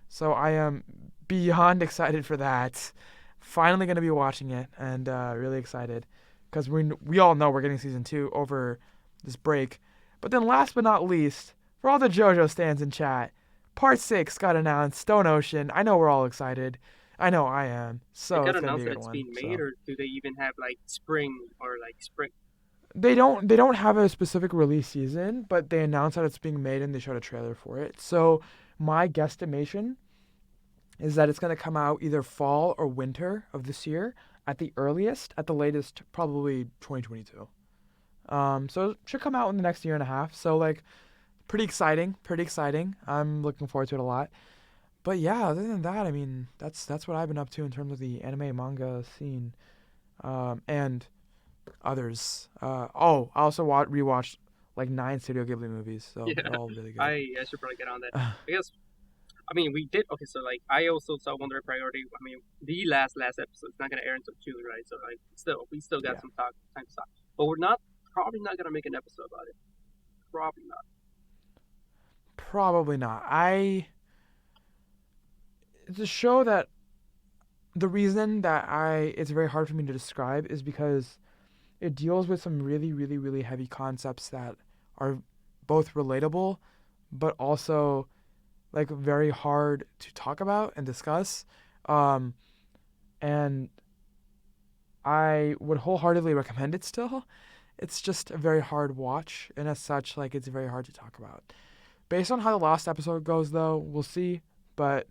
So I am beyond excited for that. Finally going to be watching it and really excited because we all know we're getting season 2 over this break. But then last but not least, for all the JoJo stands in chat, part 6 got announced, Stone Ocean. I know we're all excited. I know I am. They So got it's going to be announced a that good it's one. being made, So or do they even have like spring or like spring? they don't have a specific release season, but they announced that it's being made and they showed a trailer for it. So my guesstimation is that it's going to come out either fall or winter of this year at the earliest, at the latest probably 2022. So it should come out in the next year and a half. So like pretty exciting, pretty exciting. I'm looking forward to it a lot. But yeah, other than that, I mean, that's what I've been up to in terms of the anime manga scene, and others. I also rewatched like 9 Studio Ghibli movies, so Yeah, they're all really good. I should probably get on that. I guess. I mean, we did okay. So like, I also saw Wonder Priority. I mean, the last episode is not gonna air until June, right? So like, we still got Yeah, some time to talk, but we're not probably not gonna make an episode about it. Probably not. probably not. It's a show that the reason that it's very hard for me to describe is because it deals with some really really really heavy concepts that are both relatable but also like very hard to talk about and discuss. Um, and I would wholeheartedly recommend it still. It's just a very hard watch, and as such, like it's very hard to talk about. Based on how the last episode goes, though, we'll see. But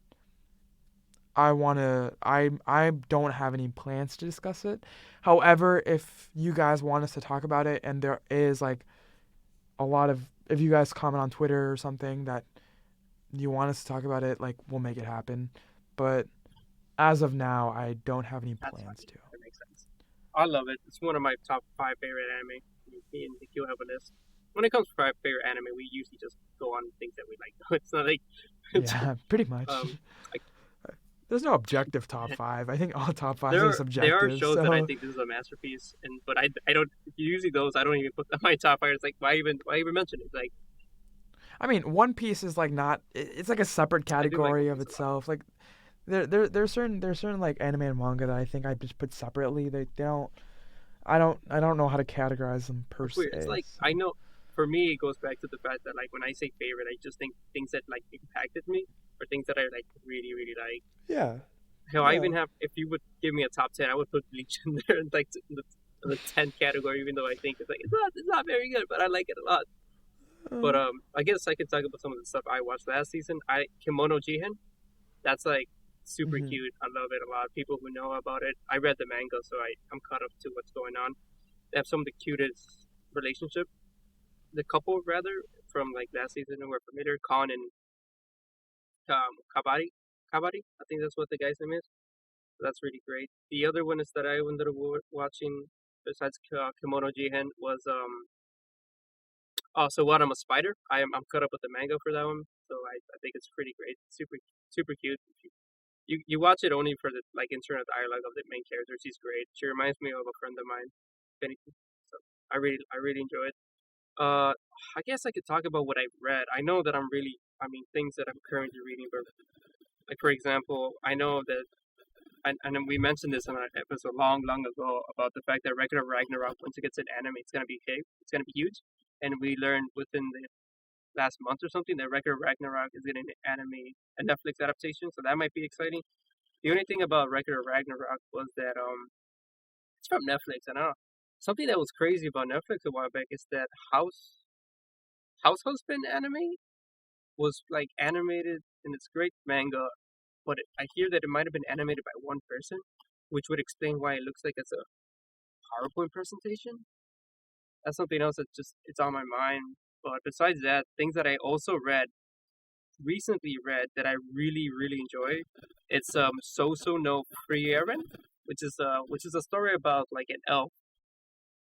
I don't have any plans to discuss it. However, if you guys want us to talk about it, and there is like a lot of, if you guys comment on Twitter or something that you want us to talk about it, like we'll make it happen. But as of now, I don't have any That's plans fine. to. That makes sense. I love it. It's one of my top five favorite anime. Me and Nikhil have a list. When it comes to five favorite anime, we usually just go on things that we like. It's not like it's Yeah, pretty much. like There's no objective top five. I think all top fives are there are subjective. shows that I So, think this is a masterpiece, and but I don't usually those I don't even put on my top five. It's like why even mention it? Like I mean, One Piece is like not. It's like a separate I do like One category of Piece a lot. itself. Like there's certain like anime and manga that I think I just put separately. They don't. I don't know how to categorize them per It's weird. It's se. like I So know for me it goes back to the fact that like when I say favorite, I just think things that like impacted me or things that I like really like. yeah, Hell, I yeah. even have if you would give me a top 10, I would put Bleach in there, like in the 10th category, even though I think it's not very good, but I like it a lot. But Uh, I guess I can talk about some of the stuff I watched last season. I Kimono Jihen, that's like super mhm. cute. I love it a lot. People who know about it, I read the manga, so I'm caught up to what's going on. They have some of the cutest relationship. The couple rather from like last season who were familiar, Khan and Kabari. Kabari, I think that's what the guy's name is. So that's really great. The other one is that I ended up watching besides Kimono Jihen was also What I'm a Spider. I'm caught up with the manga for that one, so I think it's pretty great. Super cute. You watch it only for the like internal dialogue of the main character. She's great. She reminds me of a friend of mine. If anything. So I really enjoy it. I guess I could talk about what I've read. I know that I mean things that I'm currently reading, but like for example, I know that and we mentioned this in an episode long ago about the fact that Record of Ragnarok, once it gets an anime, it's gonna be big, it's gonna be huge, and we learned within the last month or something that Record of Ragnarok is getting an anime, a Netflix adaptation, so that might be exciting. The only thing about Record of Ragnarok was that it's from Netflix, and I don't know. Something that was crazy about Netflix a while back is that House Husband anime was like animated in its great manga, but I hear that it might have been animated by one person, which would explain why it looks like it's a PowerPoint presentation. That's something else that just it's on my mind. But besides that, things that I also recently read that I really enjoy, it's So no Frieren, which is a story about like an elf.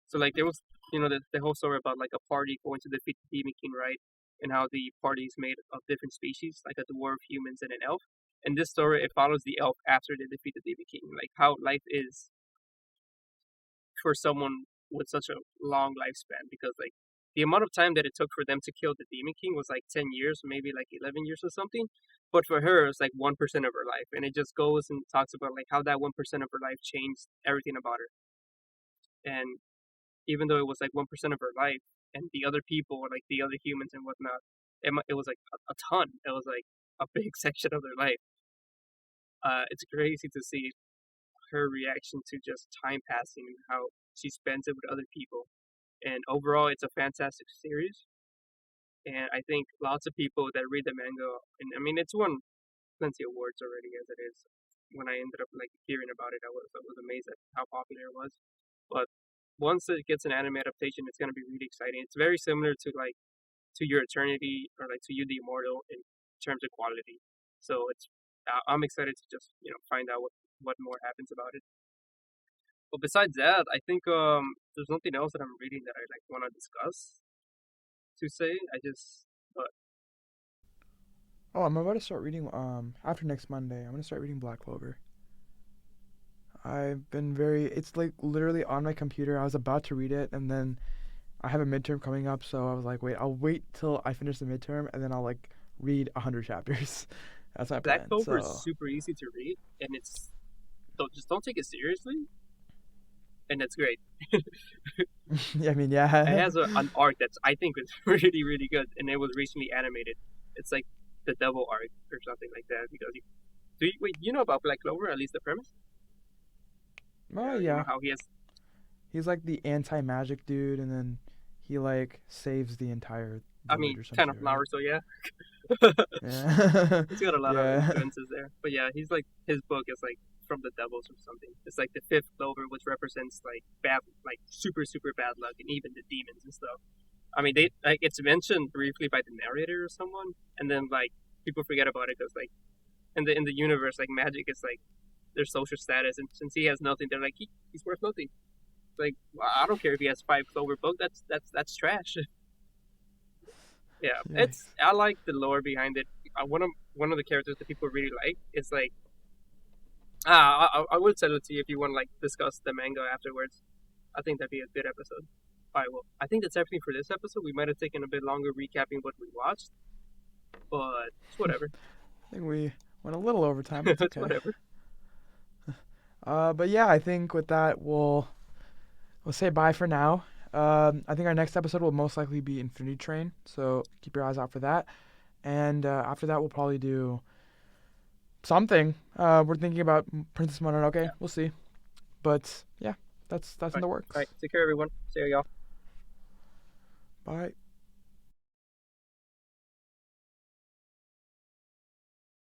So like there was the whole story about like a party going to defeat the Demon King, right? And how the party is made of different species, like a dwarf, humans, and an elf. And this story it follows the elf after they defeat the Demon King, like how life is for someone with such a long lifespan, because like the amount of time that it took for them to kill the Demon King was like 10 years, maybe like 11 years or something. But for her, it's like 1% of her life, and it just goes and talks about like how that 1% of her life changed everything about her. And even though it was like 1% of her life, and the other people, like the other humans and whatnot, it was like a ton. It was like a big section of their life. It's crazy to see her reaction to just time passing and how she spends it with other people. And overall, it's a fantastic series. And I think lots of people that read the manga, and I mean, it's won plenty of awards already as it is. When I ended up like hearing about it, I was amazed at how popular it was. But once it gets an anime adaptation, it's gonna be really exciting. It's very similar to like to Your Eternity or like to You the Immortal in terms of quality. So I'm excited to just find out what more happens about it. But besides that, I think there's nothing else that I'm reading that I like want to discuss to say. I just but Oh, I'm about to start reading. After next Monday, I'm gonna start reading Black Clover. I've been very. It's like literally on my computer. I was about to read it, and then I have a midterm coming up, so I was like, wait, I'll wait till I finish the midterm, and then I'll like read 100 chapters. That's my Black plan. Clover is So, super easy to read, and it's don't take it seriously, and it's great. yeah, I mean, It yeah. has an arc that's I think is really good, and it was recently animated. It's like the Devil arc or something like that. Because wait, you know about Black Clover, at least the premise? Oh You yeah, know how he has. he's like the anti-magic dude, and then he like saves the entire I mean, village or some kind of shit, right? Naruto, yeah. Yeah, He's got a lot of yeah. influences there, but yeah, he's like his book is like from the devils or something. It's like the fifth clover, which represents like bad, like super bad luck, and even the demons and stuff. I mean, they like it's mentioned briefly by the narrator or someone, and then like people forget about it because like in the universe, like magic is like their social status, and since he has nothing, they're like he's worth nothing. Like well, I don't care if he has five clover book. That's trash. Yeah, it's Yikes. I like the lore behind it. One of the characters that people really like is like I will tell it to you if you want to like discuss the manga afterwards. I think that'd be a good episode. All right, well, I think that's everything for this episode. We might have taken a bit longer recapping what we watched, but it's whatever. I think we went a little over time, but it's It's okay. whatever. But yeah, I think with that we'll say bye for now. I think our next episode will most likely be Infinity Train, so keep your eyes out for that. And after that, we'll probably do something. We're thinking about Princess Mononoke. Yeah. We'll see. But yeah, that's All in right. the All works. right. Take care, everyone. See y'all. Bye.